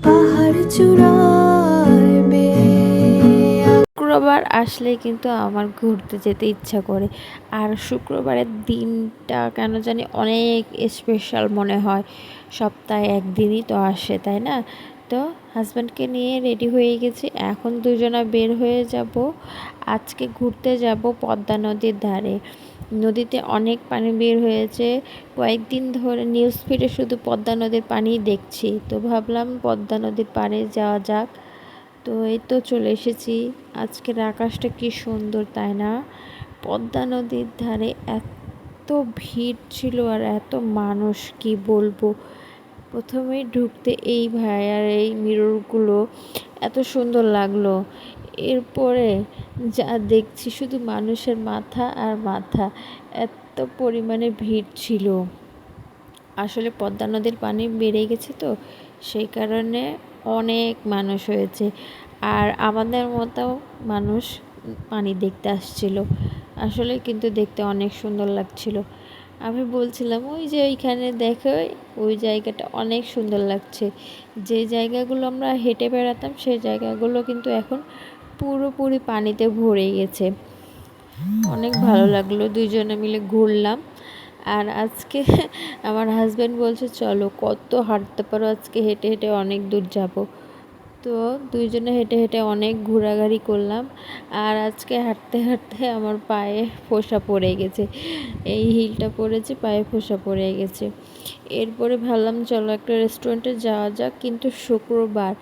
পাহাড় চূড়ায় শুক্রবার আসলে কিন্তু আমার ঘুরতে যেতে ইচ্ছা করে। আর শুক্রবারের দিনটা কেন জানি অনেক স্পেশাল মনে হয়। সপ্তাহে একদিনই তো আসে, তাই না? তো হাজব্যান্ডকে নিয়ে রেডি হয়ে গেছি, এখন দুজনা বের হয়ে যাব। আজকে ঘুরতে যাব পদ্মা নদীর ধারে। নদীতে অনেক পানি বের হয়েছে। কয়েকদিন ধরে নিউজ ফিডে শুধু পদ্মা নদীর পানিই দেখছি, তো ভাবলাম পদ্মা নদীর পাড়ে যাওয়া যাক। তো এই তো চলে এসেছি। আজকের আকাশটা কি সুন্দর, তাই না? পদ্মা নদীর ধারে এত ভিড় ছিল আর এত মানুষ, কি বলবো। প্রথমেই ঢুকতে এই ভাইয়ার এই মিররগুলো এত সুন্দর লাগলো। এরপরে যা দেখছি শুধু মানুষের মাথা আর মাথা, এত পরিমাণে ভিড় ছিল। আসলে পদ্মা নদীর পানি বেড়ে গেছে, তো সেই কারণে অনেক মানুষ হয়েছে। আর আমাদের মতো মানুষ পানি দেখতে আসছিল। আসলে কিন্তু দেখতে অনেক সুন্দর লাগছিল। আমি বলছিলাম, ওই যে ওইখানে দেখো, ওই জায়গাটা অনেক সুন্দর লাগছে। যে জায়গাগুলো আমরা হেঁটে বেড়াতাম সেই জায়গাগুলো কিন্তু এখন পুরোপুরি পানিতে ভরে গেছে। অনেক ভালো লাগলো, দুইজনে মিলে ঘুরলাম। আর আজকে আমার হাজব্যান্ড বলছে, চলো কত হাঁটতে পারো, আজকে হেঁটে হেঁটে অনেক দূর যাব। তো দুইজনে হেঁটে হেঁটে অনেক ঘোরাঘুরি করলাম। আর আজকে হাঁটতে হাঁটতে আমার পায়ে ফোসা পড়ে গেছে, এই হিলটা পড়েছে, পায়ে ফোসা পড়ে গেছে। এরপরে ভাবলাম চলো একটা রেস্টুরেন্টে যাওয়া যাক, কিন্তু শুক্রবার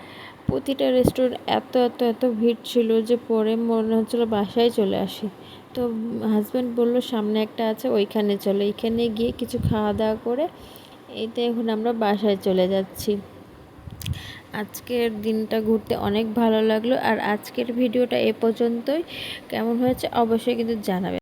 প্রতিটা রেস্টুরেন্ট এত এত এত ভিড় ছিল যে পরে মনে হচ্ছিলো বাসায় চলে আসি। তো হাজব্যান্ড বলল সামনে একটা আছে, ওইখানে চলো, এইখানে গিয়ে কিছু খাওয়া দাওয়া করে এইতে এখন আমরা বাসায় চলে যাচ্ছি। আজকের দিনটা ঘুরতে অনেক ভালো লাগলো। আর আজকের ভিডিওটা এ পর্যন্তই। কেমন হয়েছে অবশ্যই কিন্তু জানাবে।